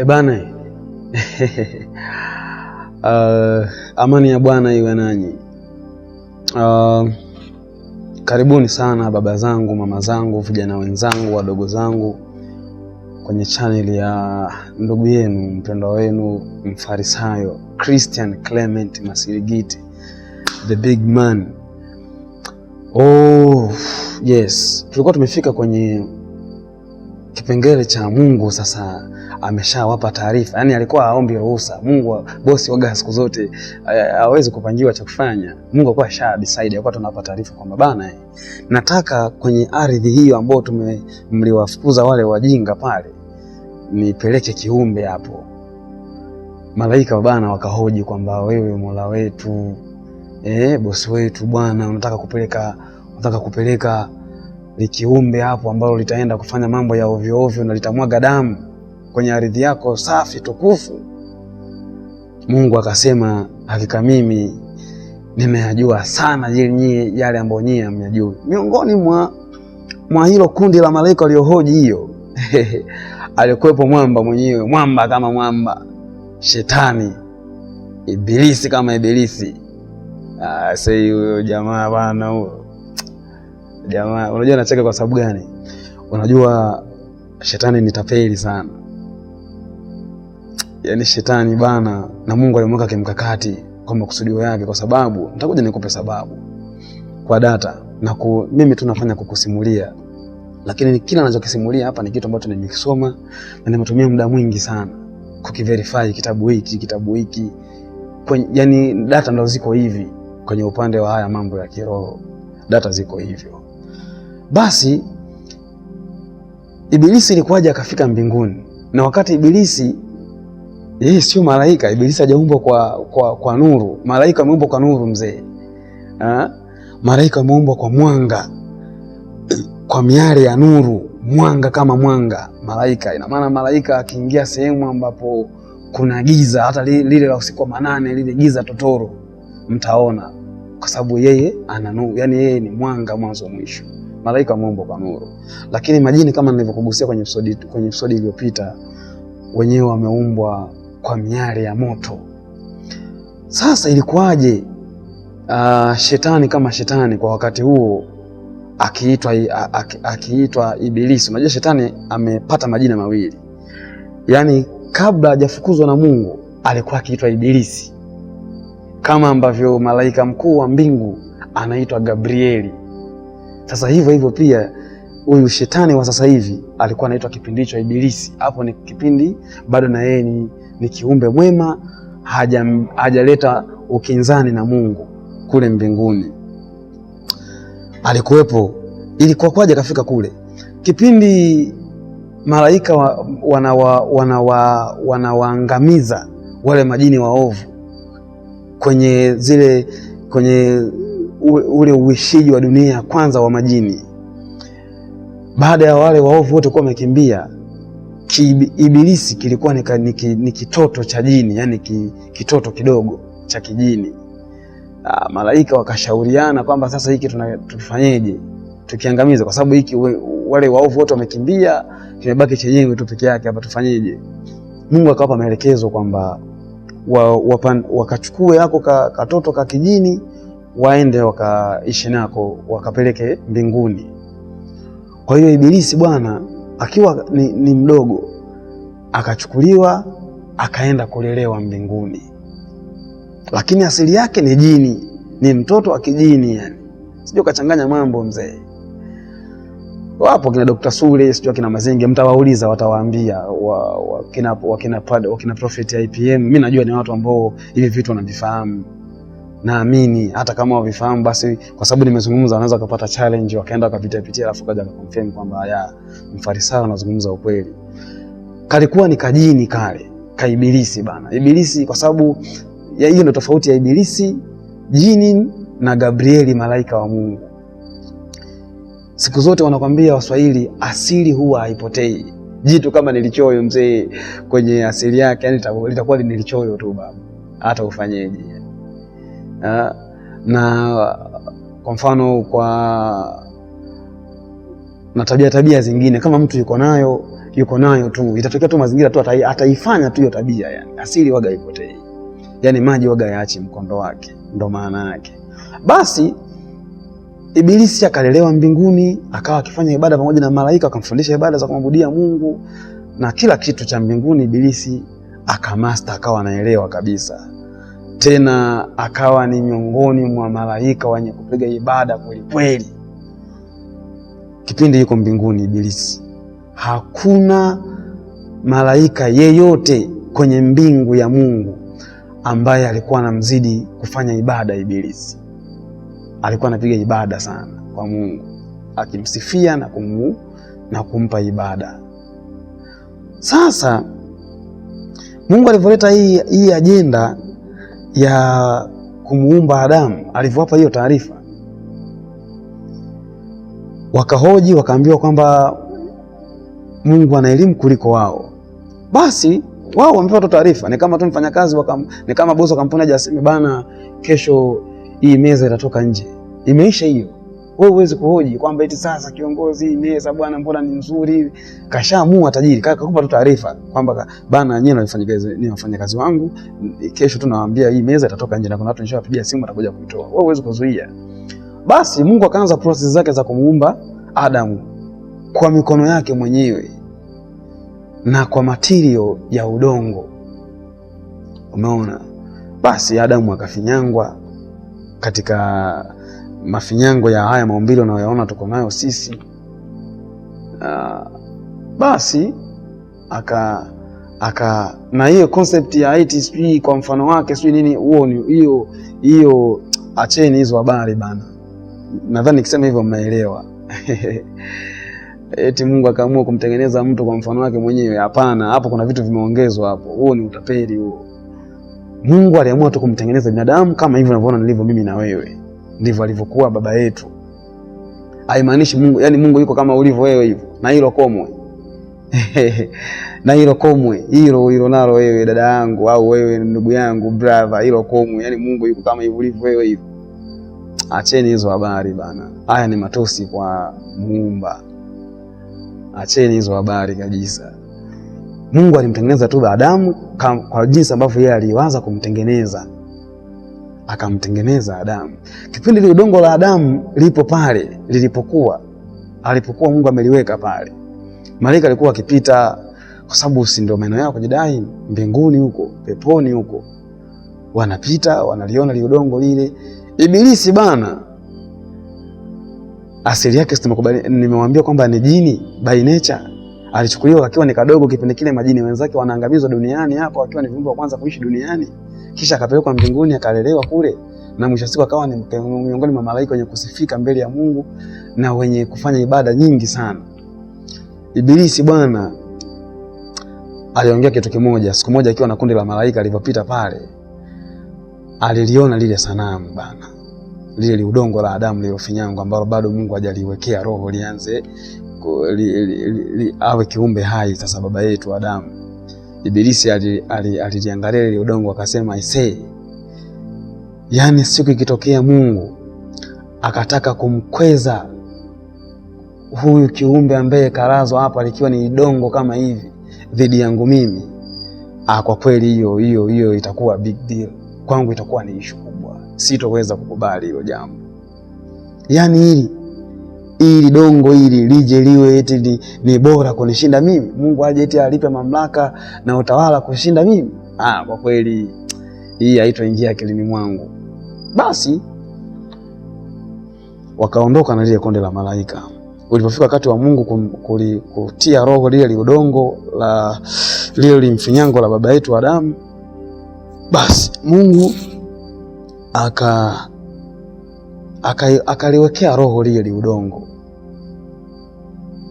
Bana amani ya Bwana iwe nanyi. Karibuni sana baba zangu, mama zangu, vijana wenzangu, wadogo zangu kwenye channel ya ndugu yenu mpendwa wenu Mfarisayo Christian Clement Masirigiti, the big man. Yes, tulikuwa tumefika kwenye kipengele cha Mungu sasa ameshawapa taarifa. Yaani alikuwa haombi ruhusa. Mungu bosi waga siku zote hawezi kupangiwa cha kufanya. Mungu alikuwa asha decide, alikuwa tunapa taarifa kwamba bana, nataka kwenye ardhi hiyo ambayo mliwafukuza wale wajinga pale, nipeleke kiumbe hapo. Malaika bana wakahoji kwamba wewe Mola wetu, bosi wetu bwana, unataka kupeleka likiumbe hapo ambalo litaenda kufanya mambo ya ovyo ovyo na litamwaga damu kwenye ardhi yako safi tukufu? Mungu akasema, hakika mimi nimeyajua sana yale ambayo nyinyi hamyajui. Miongoni mwa hilo kundi la malaika waliohoji hiyo alikuwepo mwamba mwenyewe, mwamba kama mwamba, shetani, ibilisi kama ibilisi. Sasa huyo jamaa bana, huyo jamaa, unajua nacheka kwa sababu gani? Unajua shetani ni tapeli sana. Yaani shetani bana, na Mungu alimweka kimkakati kwa makusudio yake, kwa sababu nitakuja nikupe sababu kwa data na mimi tunafanya kukusimulia, lakini kila ninachokisimulia hapa ni kitu ambacho nimekisoma na nimetumia muda mwingi sana kukiverify kitabu hiki. Yaani data ndo ziko hivi kwenye upande wa haya mambo ya kiroho, data ziko hivyo. Basi ibilisi ilikuwaje akafika mbinguni? Na wakati ibilisi sio malaika, ibilisi hajaumbwa kwa nuru. Malaika ameumbwa kwa nuru mzee. Malaika ameumbwa kwa mwanga, kwa miale ya nuru, mwanga kama mwanga. Malaika, ina maana malaika akiingia sehemu ambapo kuna giza, hata lile la usiku wa manane, lile giza totoro, mtaona, kwa sababu yeye ana nuru. Yaani yeye ni mwanga mwanzo mwisho. Malaika ameumbwa kwa nuru. Lakini majini, kama nilivyokugusia kwenye episode iliyopita, wenyewe wameumbwa kwa miale ya moto. Sasa shetani kama shetani kwa wakati huo akiitwa ibilisi? Unajua shetani amepata majina mawili. Yaani kabla hajafukuzwa na Mungu alikuwa akiitwa ibilisi, kama ambavyo malaika mkuu wa mbingu anaitwa Gabrieli. Sasa hivyo pia huyu shetani wa sasa hivi alikuwa anaitwa kipindi hicho ibilisi. Hapo ni kipindi bado na yeye ni kiumbe mwema, hajaleta ukinzani na Mungu kule mbinguni. Alikuwepo. Ilikuwa kwaje kafika kule? Kipindi malaika wanawaangamiza wale majini waovu kwenye ule uishiji wa dunia ya kwanza wa majini. Baada ya wale waovu wote kuwa wamekimbia, ibilisi kilikuwa ni kitoto cha jini, yani kitoto kidogo cha kijini. Malaika wakashauriana kwamba sasa hiki tufanyeje? Tukiangamiza, kwa sababu hiki wale waovu wote wamekimbia, kimebaki chenyewe tu peke yake, hapa tufanyeje? Mungu akawapa maelekezo kwamba wakachukue hako katoto ka kijini, waende wakaishi nako, wakapeleke mbinguni. Kwa hiyo ibilisi bwana akiwa ni mdogo akachukuliwa akaenda kulelewa mbinguni, lakini asili yake ni jini, ni mtoto wa kijini. Yani sio kachanganya mambo mzee. Wapo kina Dr. Sule, sio kina Mazenge, mtawauliza watawaambia wakina Prophet IPM. Mimi najua ni watu ambao hivi vitu wanavifahamu. Naamini hata kama wavifahamu, basi kwa sababu nimezungumza, wanaweza kupata challenge, wakaenda wakapitia alafu kaja confirm kwamba Mfarisayo anazungumza ukweli. Kalikuwa ni kajini kale, kaibilisi bana. Ibilisi kwa sababu hiyo ndio tofauti ya ibilisi, jini na Gabrieli, malaika wa Mungu. Siku zote wanakwambia Waswahili, asili huwa haipotei. Jitu kama nilichoyo mzee, kwenye asili yake yani litakuwa nilichoyo tu baba, hata ufanyeje. Na kwa mfano na tabia zingine kama mtu yuko nayo yuko nayo tu, itatokea tu mazingira tu ataifanya tu hiyo tabia. Yani asili waga ipotei, yani maji waga yaache mkondo wake, ndo maana yake. Basi Ibilisi akalelewa mbinguni, akawa akifanya ibada pamoja na malaika, akamfundisha ibada za kumwabudia Mungu na kila kitu cha mbinguni. Ibilisi akamasta, akawa anaelewa kabisa, tena akawa ni miongoni mwa malaika wenye kupiga ibada kweli kweli. Kipindi yuko mbinguni Ibilisi, hakuna malaika yeyote kwenye mbingu ya Mungu ambaye alikuwa anamzidi kufanya ibada. Ibilisi alikuwa anapiga ibada sana kwa Mungu, akimsifia na kumpa ibada. Sasa Mungu alivyoleta hii ajenda ya kumuumba Adamu, alivyowapa hiyo taarifa, wakahoji, wakaambiwa kwamba Mungu ana elimu kuliko wao. Basi wao wamepata taarifa, ni kama tu mfanyakazi ni kama bosi wa kampuni hajasema bana, kesho hii meza itatoka nje. Imeisha hiyo. Wewe huwezi kuhoji kwamba eti sasa kiongozi, meza bwana mbona ni nzuri, kashaamua tajiri, kakupa tu taarifa kwamba bana nyinyi ni wafanyakazi wangu, kesho tunawaambia hii meza itatoka nje na kuna watu nishawapigia simu watakuja kuitoa. Wewe huwezi kuzuia. Basi Mungu akaanza process zake za kumuumba Adamu kwa mikono yake mwenyewe na kwa material ya udongo. Umeona? Basi Adamu akafinyangwa katika mafinyango ya haya maumbile unayoyaona tuko nayo sisi. Basi aka na hiyo concept ya IT kwa mfano wake nini, huo ni hiyo acheni hizo habari bana. Nadhani nikisema hivyo mnaelewa. Eti Mungu akaamua kumtengeneza mtu kwa mfano wake mwenyewe. Hapana, hapo kuna vitu vimeongezwa hapo. Huo ni utapeli huo. Mungu aliamua tu kumtengeneza binadamu kama hivyo unavyoona nilivyo mimi na wewe. Ndivyo alivyokuwa baba yetu. Haimaanishi Mungu, yani Mungu yuko kama ulivyo wewe hivyo. Na hilo komwe. Na hilo komwe. Hilo nalo wewe dada yangu au wewe ndugu yangu brother, hilo komwe. Yani Mungu yuko kama hivyo ulivyo wewe hivyo. Acheni hizo habari bana. Haya ni matosi kwa Muumba. Acheni hizo habari kabisa. Mungu alimtengeneza tu Adamu kwa jinsi ambavyo yeye aliwaza kumtengeneza. Akamtengeneza Adamu. Kipindi ile udongo la Adamu lipo pale, alipokuwa Mungu ameliweka pale. Malaika alikuwa akipita, kwa sababu si ndio maeneo yao kujidai mbinguni huko, peponi huko. Wanapita, wanaliona ile udongo lile. Ibilisi bana, asili yake nimemwambia kwamba ni jini by nature. Alichukuliwa akiwa ni kadogo kipindi kile, majini wenzake wanaangamizwa duniani hapo akiwa ni viumbe wa kwanza kuishi duniani. Kisha akapelekwa mbinguni akalelewa kule, na mwisho siku akawa ni miongoni mwa malaika wenye kusifika mbele ya Mungu na wenye kufanya ibada nyingi sana. Ibilisi bwana aliongea kitu kimoja. Siku moja akiwa na kundi la malaika, alivyopita pale aliliona lile sanamu bana, lile udongo la Adamu lilofinyangwa, ambalo bado Mungu hajaliwekea roho lianze awe kiumbe hai. Sasa baba yetu Adamu, Ibilisi alijiangalia ile udongo akasema, yani siku ikitokea Mungu akataka kumkweza huyu kiumbe ambaye kalazwa hapa likiwa ni udongo kama hivi dhidi yangu mimi, kwa kweli hiyo itakuwa big deal kwangu, itakuwa ni issue kubwa, sitoweza kukubali hilo jambo. Yani ili dongo hili lije liwe eti ni bora kunishinda mimi, Mungu aje eti alipe mamlaka na utawala kushinda mimi? Kwa kweli hii haitoingia akilini mwangu. Basi wakaondoka na lile konde la malaika. Ulipofika wakati wa Mungu kutia roho lile udongo la lile limfinyango la baba yetu Adamu, basi Mungu akaliwekea roho lile udongo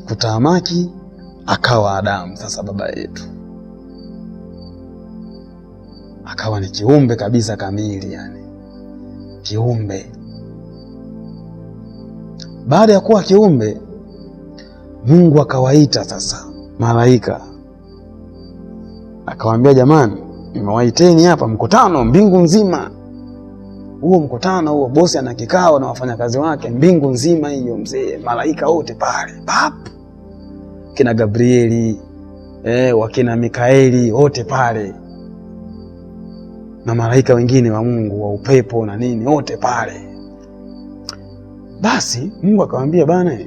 kutamaki, akawa Adamu. Sasa baba yetu akawa ni kiumbe kabisa kamili, yani kiumbe. Baada ya kuwa kiumbe, Mungu akawaita sasa malaika, akawaambia, jamani, nimewaiteni hapa mkutano mbingu nzima. Huo mkutano huo, bosi ana kikao na wafanyakazi wake mbingu nzima hiyo, mzee, malaika wote pale, kina Gabrieli, wakina Mikaeli wote pale, na malaika wengine wa Mungu wa upepo na nini wote pale. Basi Mungu akamwambia, bana,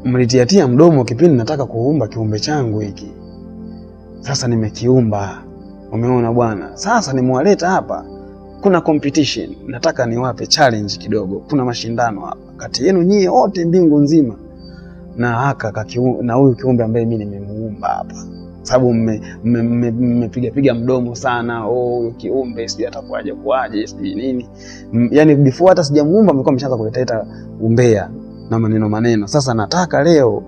mlitiatia mdomo kipindi nataka kuumba kiumbe changu hiki. Sasa nimekiumba. Umeona bwana? Sasa nimewaleta hapa. Kuna competition. Nataka niwape challenge kidogo. Kuna mashindano hapa kati yenu nyie wote mbingu nzima na na huyu kiumbe ambaye mimi nimemuumba hapa. Sababu mmepiga mdomo sana, huyu kiumbe sijui atakuaje sijui nini. Yaani before hata sijamuumba mlikuwa mshaanza kuleta umbea na maneno. Sasa nataka leo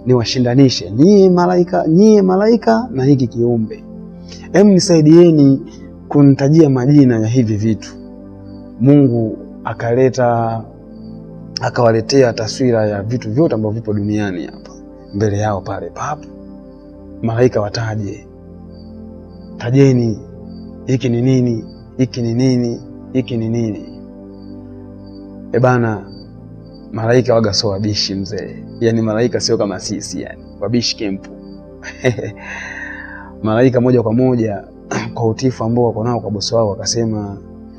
niwashindanishe nyie malaika na hiki kiumbe. Nisaidieni kunitajia majina ya hivi vitu. Mungu akawaletea taswira ya vitu vyote ambavyo vipo duniani hapa mbele yao pale papo. Malaika wataje. Tajeni hiki ni nini, hiki ni nini, hiki ni nini. Bana, malaika waga sio wabishi mzee. Yaani malaika sio kama sisi yani. Wabishi kempu. Malaika moja kwa moja kwa utifu ambao wako nao kwa bosi wao wakasema,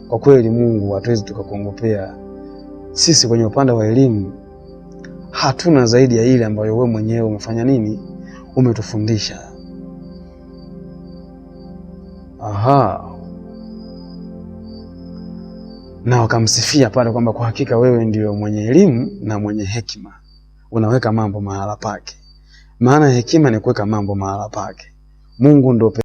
kwa kweli Mungu hatuwezi tukakuongopea. Sisi kwenye upande wa elimu hatuna zaidi ya ile ambayo wewe mwenyewe umefanya nini? Umetufundisha. Na wakamsifia pale kwamba kwa hakika wewe ndio mwenye elimu na mwenye hekima. Unaweka mambo mahala pake. Maana hekima ni kuweka mambo mahala pake. Mungu ndio